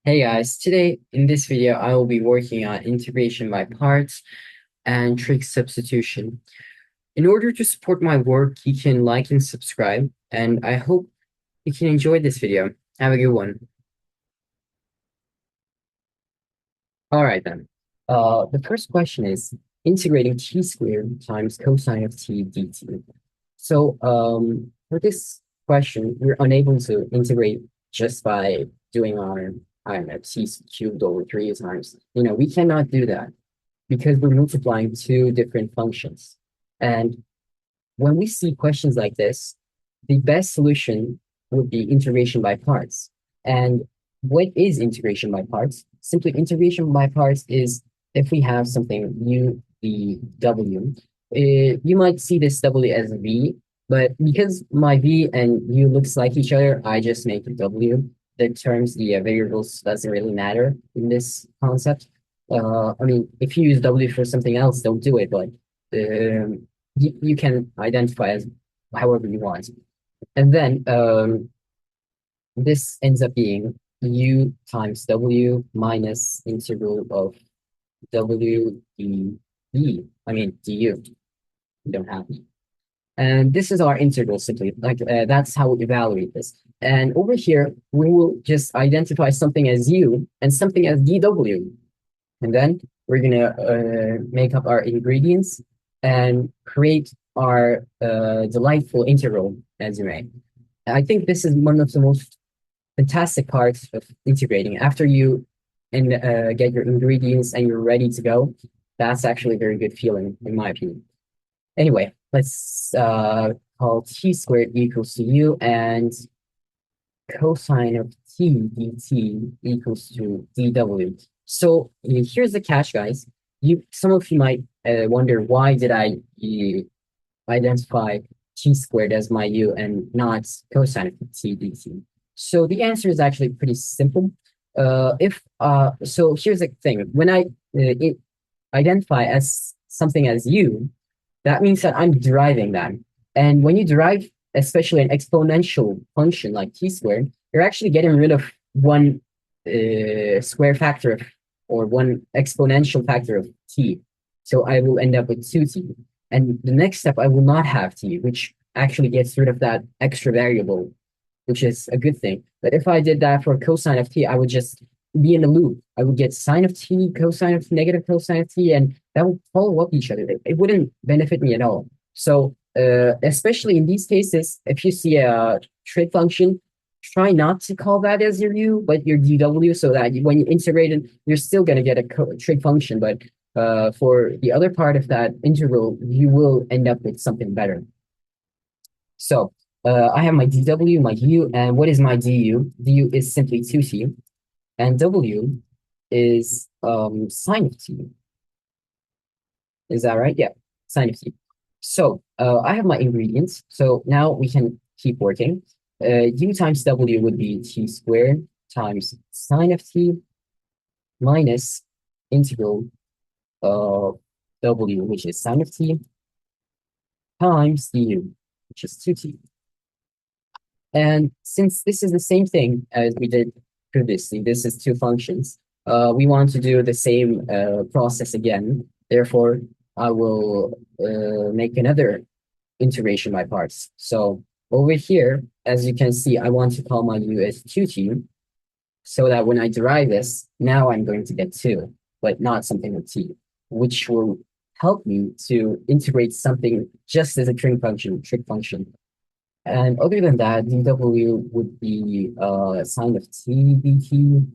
Hey guys, today in this video I will be working on integration by parts and trig substitution. In order to support my work, you can like and subscribe, and I hope you can enjoy this video. Have a good one. All right then. The first question is integrating t squared times cosine of t dt. For this question, we're unable to integrate just by doing our, I don't know, t cubed over 3 times. We cannot do that because we're multiplying two different functions. And when we see questions like this, the best solution would be integration by parts. And what is integration by parts? Simply integration by parts is if we have something u, v, w, you might see this w as a v, but because my v and u looks like each other, I just make it w. The terms, the variables doesn't really matter in this concept. I mean, if you use w for something else, don't do it, but you can identify as however you want. And then this ends up being u times w minus integral of w d. I mean, du. You don't have it. And this is our integral simply. That's how we evaluate this. And over here, we will just identify something as u and something as dw. And then we're gonna make up our ingredients and create our delightful integral, as you may. I think this is one of the most fantastic parts of integrating. After you get your ingredients and you're ready to go, that's actually a very good feeling, in my opinion. Anyway, let's call t squared equals to u and cosine of t dt equals to dw. So here's the catch, guys. Some of you might wonder why did I identify t squared as my u and not cosine of t dt. So the answer is actually pretty simple. So here's the thing: when I identify as something as u, that means that I'm deriving that. And when you derive, especially an exponential function like t squared, you're actually getting rid of one square factor of, or one exponential factor of t. So I will end up with 2t. And the next step, I will not have t, which actually gets rid of that extra variable, which is a good thing. But if I did that for cosine of t, I would just be in a loop. I would get sine of t, cosine of negative cosine of t, and that would follow up each other. It wouldn't benefit me at all. So especially in these cases, if you see a trig function, try not to call that as your u, but your dw, so that when you integrate it, you're still going to get a trig function. But for the other part of that integral, you will end up with something better. So I have my dw, my u, and what is my du? Du is simply 2t, and w is sine of t. Is that right? Yeah, sine of t. So I have my ingredients. So now we can keep working. U times w would be t squared times sine of t minus integral of w, which is sine of t, times du, which is 2t. And since this is the same thing as we did previously, this is two functions, we want to do the same process again. Therefore, I will make another integration by parts. So over here, as you can see, I want to call my u as 2t, so that when I derive this, now I'm going to get 2, but not something with t, which will help me to integrate something just as a trig function. And other than that, dw would be sine of t dt,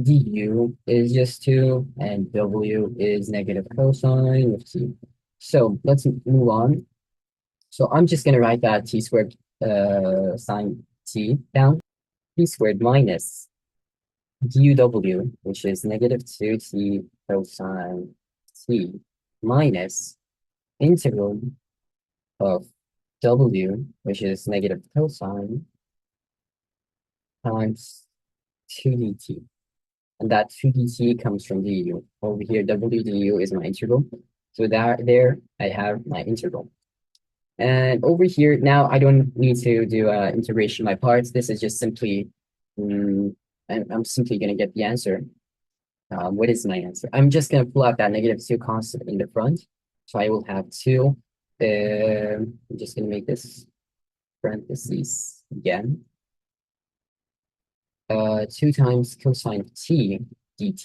du is just 2, and w is negative cosine of t. So let's move on. So I'm just going to write that t squared sine t down. T squared minus duw, which is negative 2t cosine t, minus integral of w, which is negative cosine, times 2dt. And that 2dt comes from du. Over here, w du is my integral. So there I have my integral. And over here, now I don't need to do integration by parts. This is just simply I'm simply going to get the answer. What is my answer? I'm just going to pull out that -2 constant in the front. So I will have 2. I'm just going to make this parentheses again. 2 times cosine of t dt.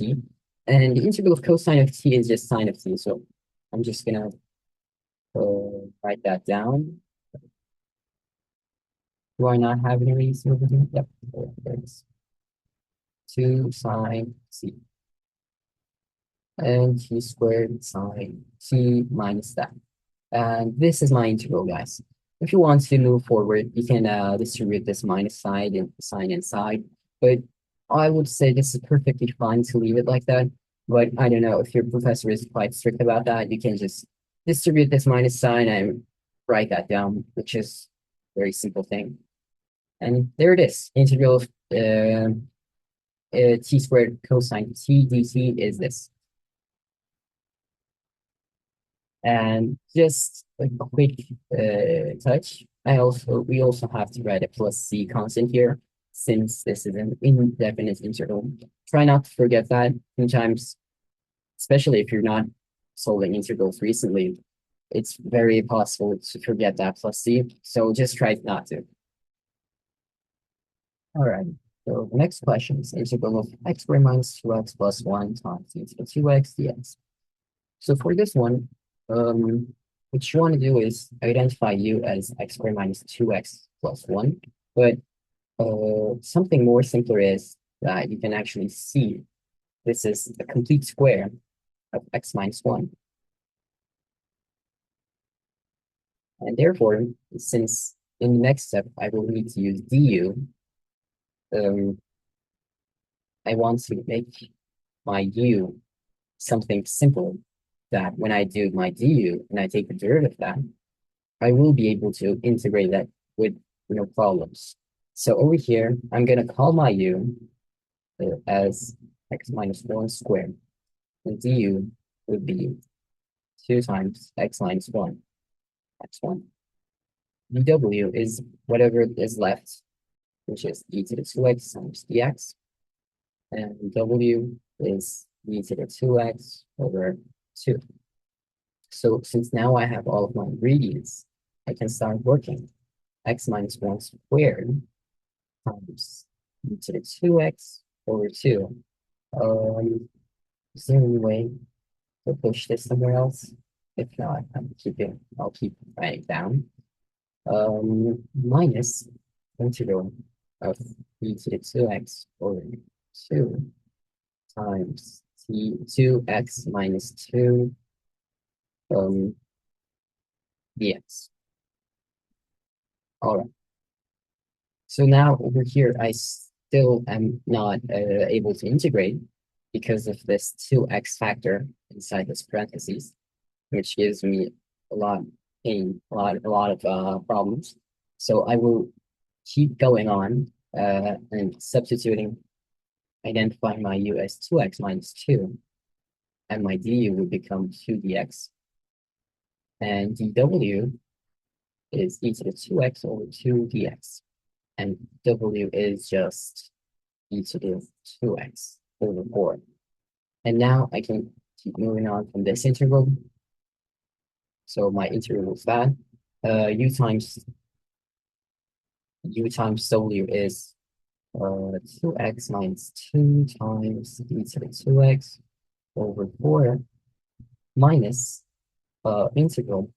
And the integral of cosine of t is just sine of t. So I'm just going to write that down. Do I not have any reason over here? Yep, there it is. 2 sine t. And t squared sine t minus that. And this is my integral, guys. If you want to move forward, you can distribute this minus side and sign inside. But I would say this is perfectly fine to leave it like that. But I don't know if your professor is quite strict about that. You can just distribute this minus sign and write that down, which is a very simple thing. And there it is. Integral of t squared cosine t dt is this. And just a quick touch, we also have to write a plus c constant here, since this is an indefinite integral. Try not to forget that. Sometimes, especially if you're not solving integrals recently, it's very possible to forget that plus c. So just try not to. All right. So the next question is integral of x squared minus 2x plus 1 times e to the 2x dx. So for this one, what you want to do is identify u as x squared minus 2x plus 1. But something more simpler is that you can actually see this is a complete square of x minus 1. And therefore, since in the next step I will need to use du, I want to make my u something simple that when I do my du and I take the derivative of that, I will be able to integrate that with no problems. So over here, I'm going to call my u as x minus 1 squared. And du would be 2 times x minus 1, x1. dw is whatever is left, which is e to the 2x times dx. And w is e to the 2x over 2. So since now I have all of my ingredients, I can start working. X minus 1 squared times e to the 2x over 2. Is there any way to push this somewhere else? If not, I'll keep writing down. Minus integral of e to the 2x over 2 times t 2x minus 2 dx. All right. So now over here, I still am not able to integrate because of this 2x factor inside this parentheses, which gives me a lot a lot of problems. So I will keep going on and substituting, identifying my u as 2x minus 2, and my du would become 2 dx. And dw is e to the 2x over 2 dx. And w is just e to the 2x over 4. And now I can keep moving on from this integral. So my integral is that. u times w is 2x minus 2 times e to the 2x over 4 minus integral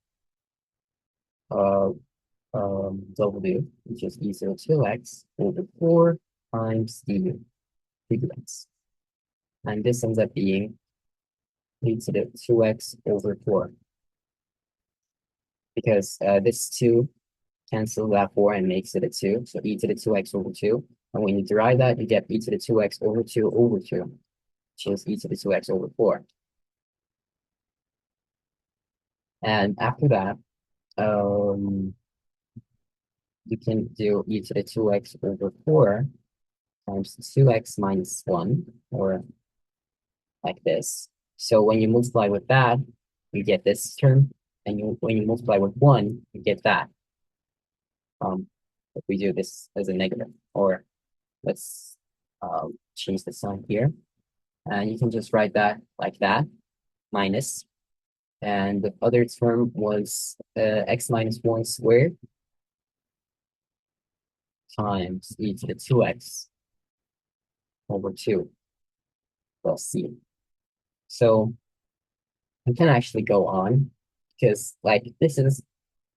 w, which is e to the 2x over 4 times du dx. And this ends up being e to the 2x over 4. Because this 2 cancels that 4 and makes it a 2. So e to the 2x over 2. And when you derive that, you get e to the 2x over 2 over 2, which is e to the 2x over 4. And after that, you can do e to the 2x over 4 times 2x minus 1, or like this. So when you multiply with that, you get this term, and when you multiply with 1, you get that. If we do this as a negative, or let's change the sign here. And you can just write that like that, minus. And the other term was x minus 1 squared times e to the 2x over 2 plus c. So we can actually go on because like this is,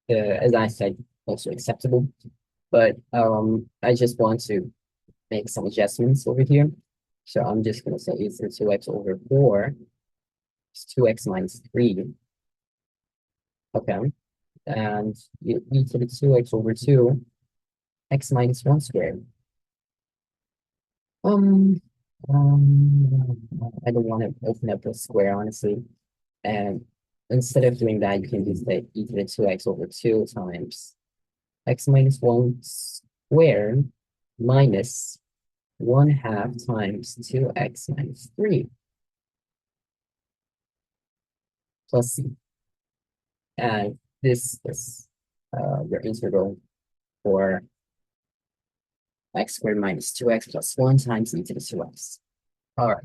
as I said, also acceptable. But I just want to make some adjustments over here. So I'm just going to say e to the 2x over 4 is 2x minus 3. Okay. And e to the 2x over 2, x minus 1 squared. Um, I don't want to open up a square, honestly. And instead of doing that, you can just say e to the 2x over 2 times x minus 1 squared minus 1/2 times 2x minus 3 plus c. And this is your integral for x squared minus 2x plus 1 times e to the 2x. All right.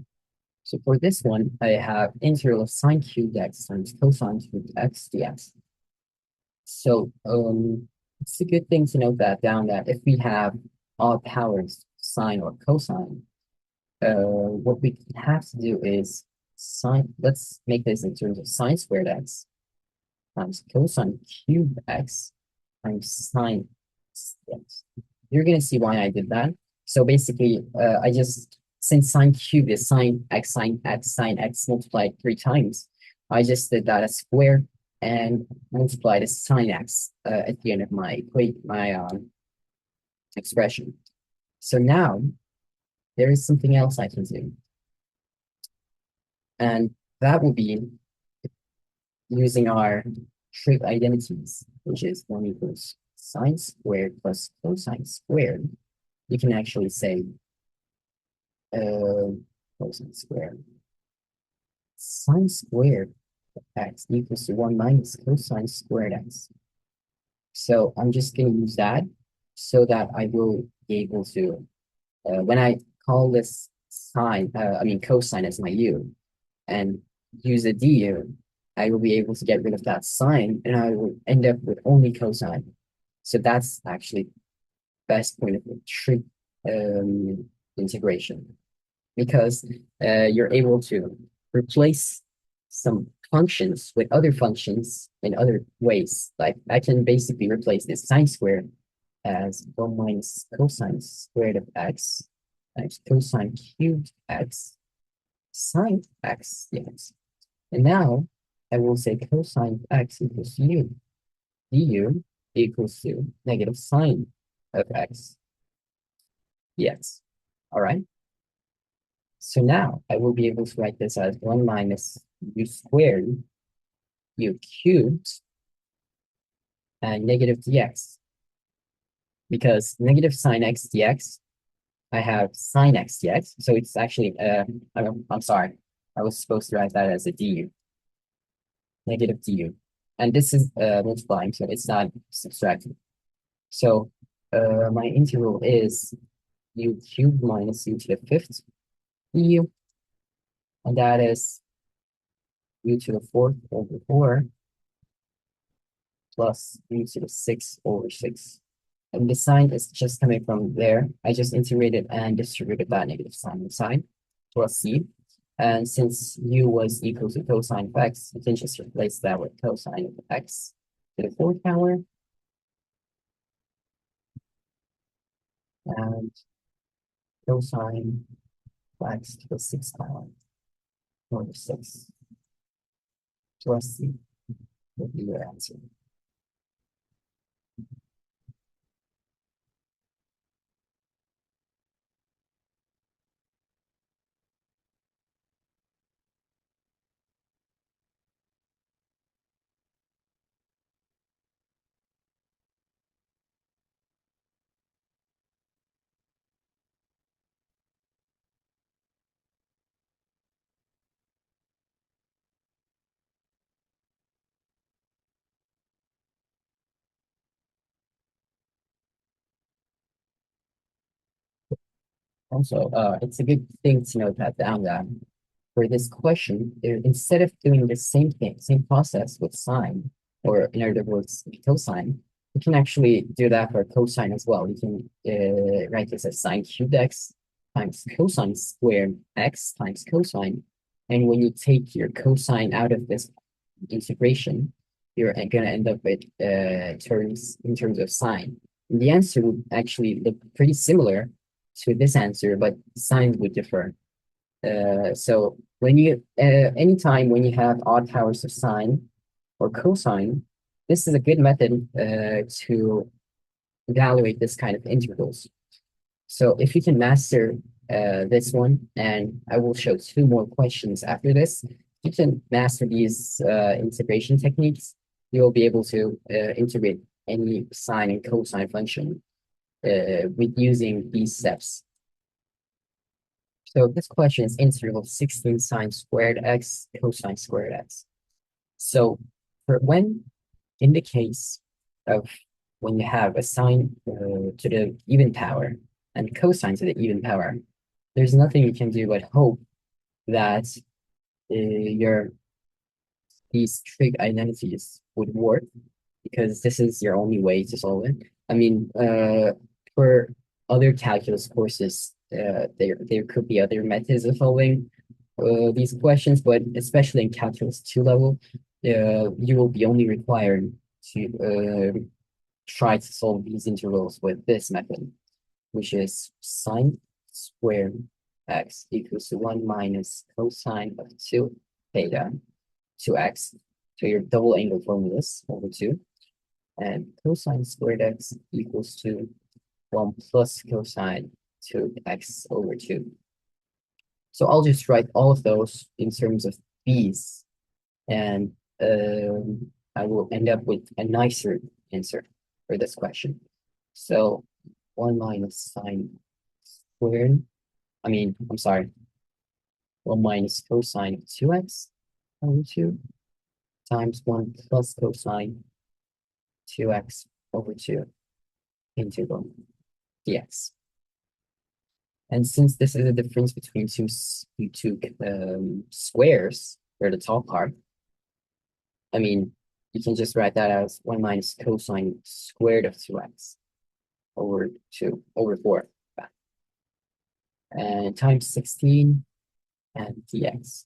So for this one, I have integral of sine cubed x times cosine cubed x dx. So it's a good thing to note that down that if we have odd powers, sine or cosine, what we have to do is sine, let's make this in terms of sine squared x times cosine cubed x times sine x. You're gonna see why I did that. So basically, I just, since sine cubed is sine x sine x multiplied 3 times, I just did that as squared and multiplied as sine x at the end of my expression. So now there is something else I can do, and that will be using our trig identities, which is 1 equals sine squared plus cosine squared. You can actually say cosine squared. Sine squared x equals to 1 minus cosine squared x. So I'm just going to use that so that I will be able to, when I call this sine, cosine as my u, and use a du, I will be able to get rid of that sine, and I will end up with only cosine. So that's actually best point of trig integration, because you're able to replace some functions with other functions in other ways. Like I can basically replace this sine squared as 1 minus cosine squared of x times cosine cubed x sine x, yes. And now I will say cosine x equals u, du equals to negative sine of x, yes. All right. So now I will be able to write this as 1 minus u squared, u cubed, and negative dx. Because negative sine x dx, I have sine x dx. So it's actually, I'm sorry, I was supposed to write that as a du, negative du. And this is multiplying, so it's not subtracting. So my integral is u cubed minus u to the 5th du, and that is u to the 4th over 4 plus u to the 6 over 6. And the sign is just coming from there. I just integrated and distributed that negative sign inside plus c. And since u was equal to cosine of x, you can just replace that with cosine of x to the 4th power. And cosine of x to the 6th power over 6 plus c would be your answer. Also, it's a good thing to note that for this question, instead of doing the same thing, same process with sine, or in other words, cosine, we can actually do that for cosine as well. We can write this as sine cubed x times cosine squared x times cosine. And when you take your cosine out of this integration, you're going to end up with terms in terms of sine. And the answer would actually look pretty similar to this answer, but signs would differ. So when you anytime when you have odd powers of sine or cosine, this is a good method to evaluate this kind of integrals. So if you can master this one, and I will show two more questions after this, if you can master these integration techniques, you'll be able to integrate any sine and cosine function with using these steps. So this question is integral of 16 sine squared x cosine squared x. So for when, in the case of when you have a sine to the even power and cosine to the even power, there's nothing you can do but hope that your these trig identities would work, because this is your only way to solve it. I mean, for other calculus courses, there could be other methods of solving these questions, but especially in calculus 2 level, you will be only required to try to solve these intervals with this method, which is sine squared x equals to 1 minus cosine of 2 theta 2x. So your double angle formulas over 2. And cosine squared x equals to 1 plus cosine 2x over 2. So I'll just write all of those in terms of these, and I will end up with a nicer answer for this question. So 1 minus sine squared, I'm sorry, 1 minus cosine of 2x over 2 times 1 plus cosine 2x over 2 integral dx. And since this is a difference between two squares for the top part, you can just write that as 1 minus cosine squared of 2x over 2 over 4. And times 16 and dx.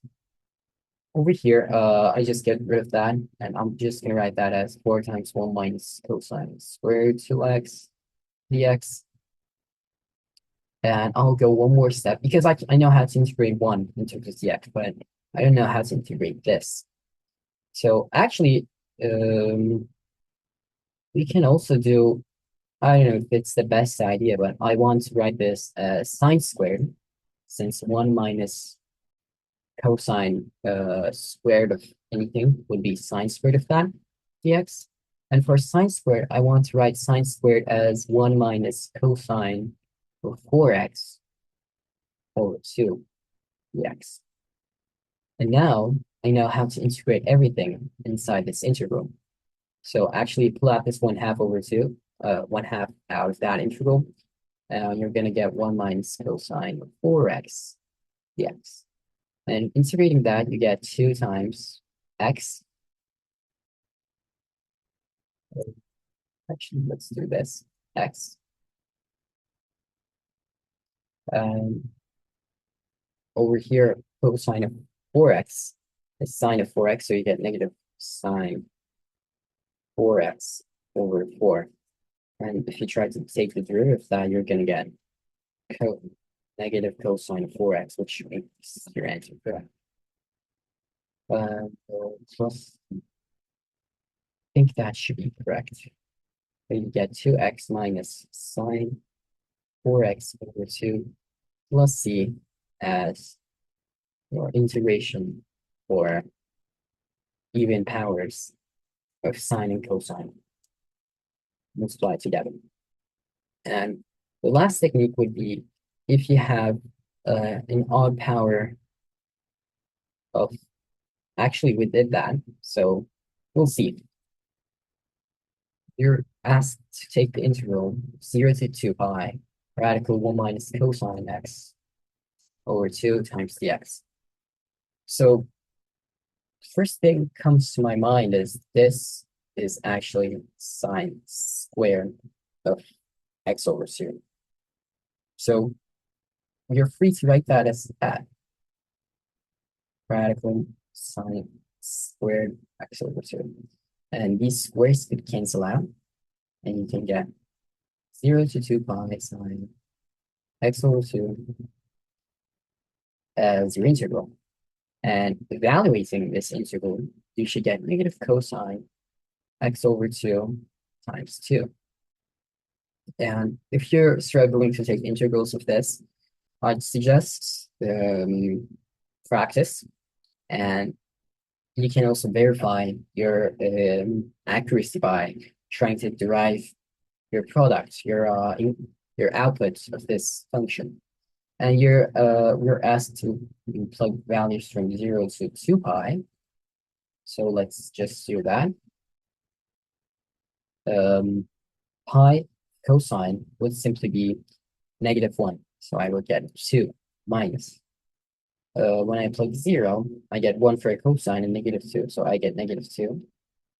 Over here, I just get rid of that, and I'm just going to write that as 4 times 1 minus cosine squared 2x dx. And I'll go one more step, because I know how to integrate 1 in terms of dx, but I don't know how to integrate this. So actually, we can also do, I don't know if it's the best idea, but I want to write this as sine squared, since 1 minus cosine squared of anything would be sine squared of that dx. And for sine squared, I want to write sine squared as 1 minus cosine of 4x over 2 dx. And now I know how to integrate everything inside this integral. So actually pull out this 1/2 over 2, 1/2 out of that integral, and you're going to get 1 minus cosine of 4x dx. And integrating that, you get 2 times x. Actually, let's do this, x. Over here, cosine of 4x is sine of 4x, so you get negative sine 4x over 4. And if you try to take the derivative of that, you're going to get negative cosine of 4x, which makes your answer correct. Plus, I think that should be correct. So you get 2x minus sine 4x over 2 plus c as your integration for even powers of sine and cosine multiplied together. And the last technique would be if you have an odd power of, actually we did that, so we'll see. You're asked to take the integral 0 to 2 pi radical 1 minus cosine x over 2 times dx. So first thing comes to my mind is this is actually sine squared of x over 2. So you're free to write that as that radical sine squared x over 2. And these squares could cancel out, and you can get 0 to 2 pi sine x over 2 as your integral. And evaluating this integral, you should get negative cosine x over 2 times 2. And if you're struggling to take integrals of this, I'd suggest practice, and you can also verify your accuracy by trying to derive your product, your output of this function. And we're asked to plug values from 0 to 2 pi. So let's just do that. Pi cosine would simply be -1. So I will get 2 minus. When I plug 0, I get 1 for a cosine and -2. So I get -2.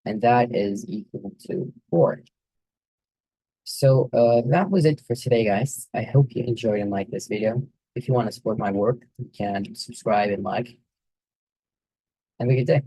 And that is equal to 4. So that was it for today, guys. I hope you enjoyed and liked this video. If you want to support my work, you can subscribe and like. Have a good day.